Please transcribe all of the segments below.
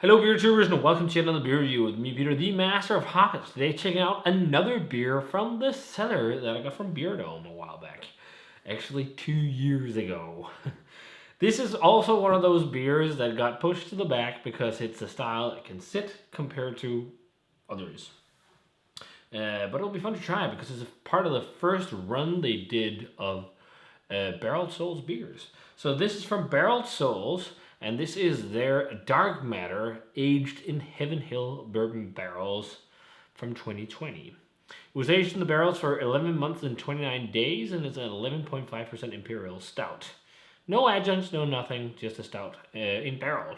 Hello beer tubers and welcome to another beer review with me, Peter, the master of hoppers. Today checking out another beer from the cellar that I got from Beerdome a while back. Actually 2 years ago. This is also one of those beers that got pushed to the back because it's a style that can sit compared to others. But it'll be fun to try because it's a part of the first run they did of Barreled Souls beers. So this is from Barreled Souls, and this is their Dark Matter aged in Heaven Hill bourbon barrels from 2020. It was aged in the barrels for 11 months and 29 days, and it's an 11.5% Imperial Stout. No adjuncts, no nothing, just a stout in barrels.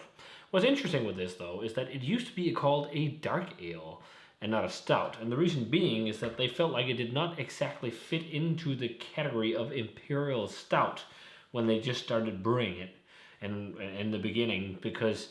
What's interesting with this, though, is that it used to be called a dark ale and not a stout. And the reason being is that they felt like it did not exactly fit into the category of Imperial Stout when they just started brewing it in the beginning, because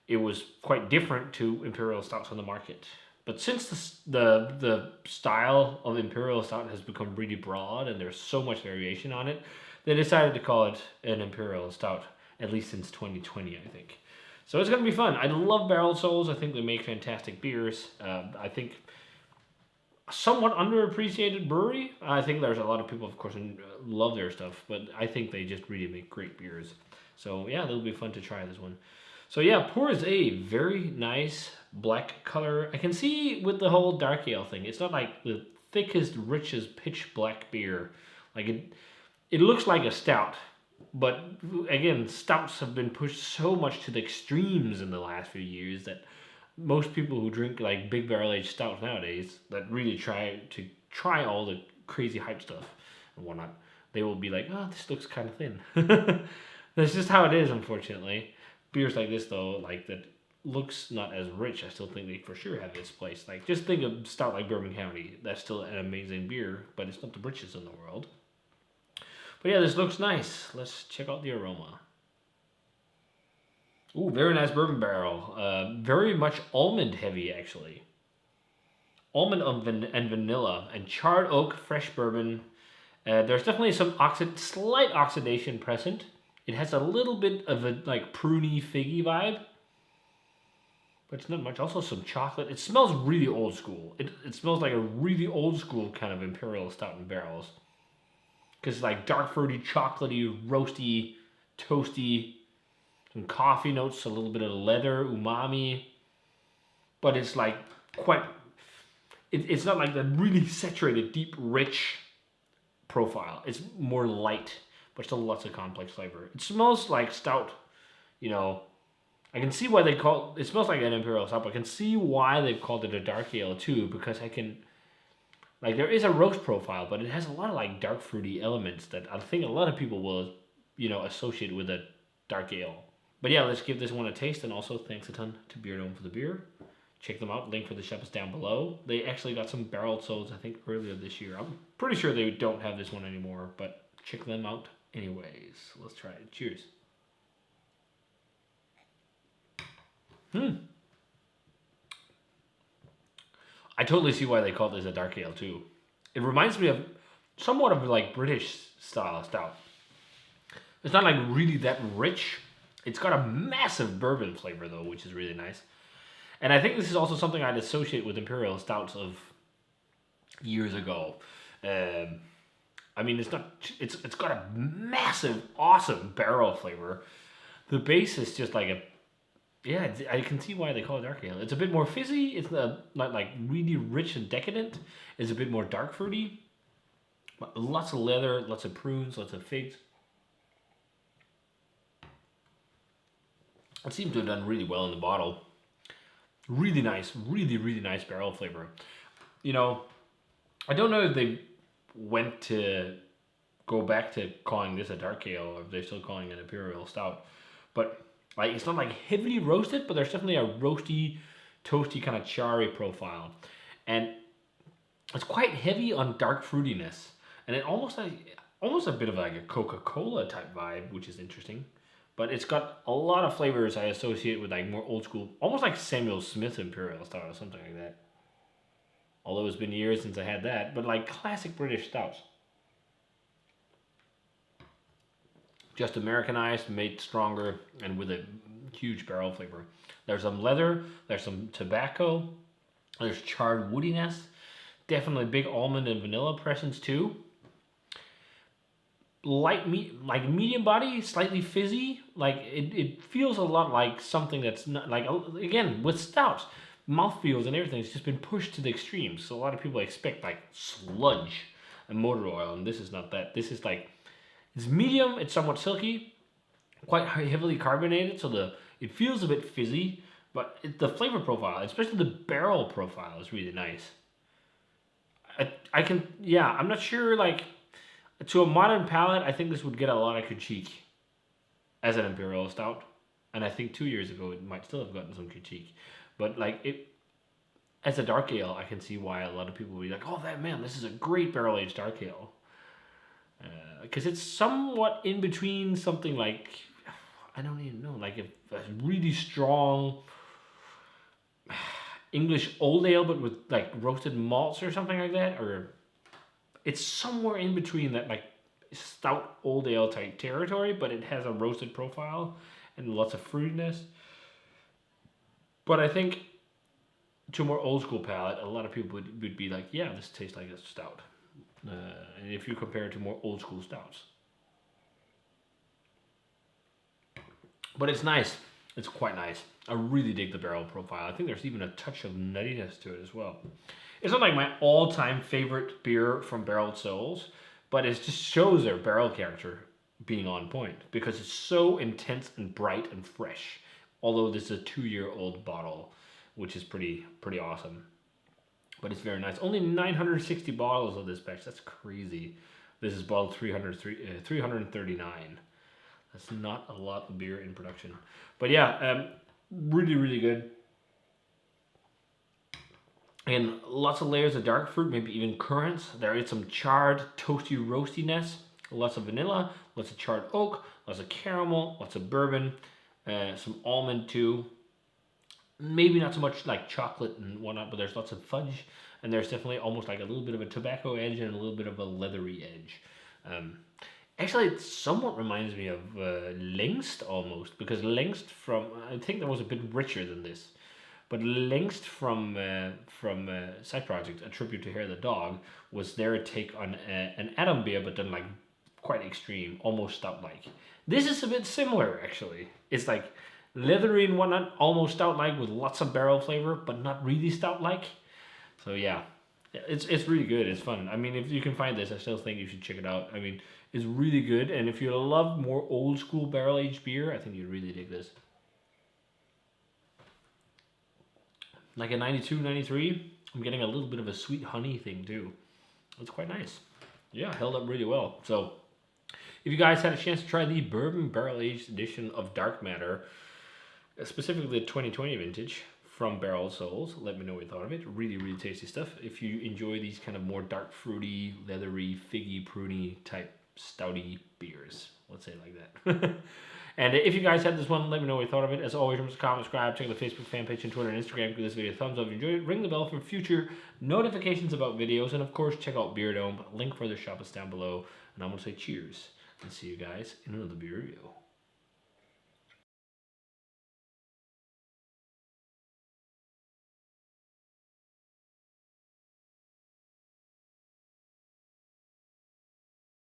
it was quite different to Imperial Stouts on the market. But since the style of Imperial Stout has become really broad and there's so much variation on it, they decided to call it an Imperial Stout, at least since 2020, I think. So it's going to be fun. I love Barreled Souls. I think they make fantastic beers. I think a somewhat underappreciated brewery. I think there's a lot of people, of course, who love their stuff, but I think they just really make great beers. So yeah, it'll be fun to try this one. So yeah, pours a very nice black color. I can see with the whole dark ale thing, it's not like the thickest, richest pitch black beer. Like it looks like a stout, but again, stouts have been pushed so much to the extremes in the last few years that most people who drink like big barrel aged stouts nowadays that really try all the crazy hype stuff and whatnot, they will be like, oh, this looks kind of thin. That's just how it is, unfortunately. Beers like this, though, like that looks not as rich, I still think they for sure have its place. Like, just think of stout like Bourbon County. That's still an amazing beer, but it's not the richest in the world. But yeah, this looks nice. Let's check out the aroma. Ooh, very nice bourbon barrel. Very much almond heavy, actually. Almond and vanilla and charred oak fresh bourbon. There's definitely some slight oxidation present. It has a little bit of a like pruny figgy vibe, but it's not much. Also some chocolate. It smells really old school. It smells like a really old school kind of Imperial Stout in barrels. Because like dark fruity, chocolatey, roasty, toasty, some coffee notes, a little bit of leather, umami. But it's like it's not like the really saturated, deep, rich profile. It's more light, but still lots of complex flavor. It smells like stout, you know. I can see why it smells like an Imperial Stout, but I can see why they've called it a dark ale too, because there is a roast profile, but it has a lot of like dark fruity elements that I think a lot of people will, associate with a dark ale. But yeah, let's give this one a taste, and also thanks a ton to Beerdome for the beer. Check them out. Link for the shop is down below. They actually got some Barreled Souls, I think, earlier this year. I'm pretty sure they don't have this one anymore, but check them out anyways. Let's try it. Cheers. I totally see why they call this a dark ale too. It reminds me of somewhat of like British style stout. It's not like really that rich. It's got a massive bourbon flavor though, which is really nice. And I think this is also something I'd associate with Imperial Stouts of years ago. I mean, it's got a massive, awesome barrel flavor. The base is just like I can see why they call it dark ale. It's a bit more fizzy. It's not like really rich and decadent. It's a bit more dark fruity. But lots of leather, lots of prunes, lots of figs. It seems to have done really well in the bottle. Really nice, really, really nice barrel flavor. I don't know if they went to go back to calling this a dark ale or if they're still calling it Imperial Stout. But like, it's not like heavily roasted, but there's definitely a roasty, toasty kind of charry profile. And it's quite heavy on dark fruitiness. And it almost a bit of like a Coca-Cola type vibe, which is interesting. But it's got a lot of flavors I associate with like more old school, almost like Samuel Smith Imperial Stout or something like that. Although it's been years since I had that, but like classic British stouts. Just Americanized, made stronger, and with a Huge barrel flavor. There's some leather, there's some tobacco, there's charred woodiness, definitely big almond and vanilla presence too. Like medium body, slightly fizzy. Like it feels a lot like something that's not like, again, with stouts, mouthfeels and everything has just been pushed to the extremes. So a lot of people expect like sludge and motor oil, and this is not that. This is like, it's medium, it's somewhat silky, quite heavily carbonated, so it feels a bit fizzy, but the flavor profile, especially the barrel profile, is really nice. I'm not sure, like, to a modern palate, I think this would get a lot of critique as an Imperial Stout. And I think 2 years ago, it might still have gotten some critique. But, like, as a dark ale, I can see why a lot of people would be like, oh, this is a great barrel-aged dark ale. Because it's somewhat in between something like, I don't even know, like a really strong English old ale, but with like roasted malts or something like that, or it's somewhere in between that like stout old ale type territory, but it has a roasted profile and lots of fruitiness. But I think to a more old school palate, a lot of people would be like, yeah, this tastes like a stout. And if you compare it to more old school stouts. But it's nice. It's quite nice. I really dig the barrel profile. I think there's even a touch of nuttiness to it as well. It's not like my all-time favorite beer from barreled souls, but it just shows their barrel character being on point because it's so intense and bright and fresh. Although this is a 2-year-old bottle, which is pretty awesome. But it's very nice. Only 960 bottles of this batch. That's crazy. This is bottle 339. That's not a lot of beer in production. But yeah, really, really good. And lots of layers of dark fruit, maybe even currants. There is some charred, toasty roastiness. Lots of vanilla, lots of charred oak, lots of caramel, lots of bourbon, some almond too. Maybe not so much like chocolate and whatnot, but there's lots of fudge. And there's definitely almost like a little bit of a tobacco edge and a little bit of a leathery edge. Actually, it somewhat reminds me of Lengst almost, because Lengst I think that was a bit richer than this. But Lengst from Side Project, A Tribute to Hair the Dog, was their take on an Adam beer, but done like quite extreme, almost stout-like. This is a bit similar, actually. It's like leathery and whatnot, almost stout-like with lots of barrel flavor, but not really stout-like. So yeah, it's really good. It's fun. I mean, if you can find this, I still think you should check it out. I mean, it's really good, and if you love more old school barrel aged beer, I think you'd really dig this. Like a 92, 93, I'm getting a little bit of a sweet honey thing too. It's quite nice. Yeah, held up really well. So, if you guys had a chance to try the Bourbon Barrel Aged edition of Dark Matter, specifically the 2020 vintage from Barrel Souls, let me know what you thought of it. Really, really tasty stuff. If you enjoy these kind of more dark fruity, leathery, figgy, pruny type stouty beers, let's say it like that. And if you guys had this one, let me know what you thought of it. As always, remember to comment, subscribe, check out the Facebook fan page and Twitter and Instagram. Give this video a thumbs up if you enjoyed it. Ring the bell for future notifications about videos. And of course, check out Beerdome. Link for their shop is down below. And I'm going to say cheers and see you guys in another beer review.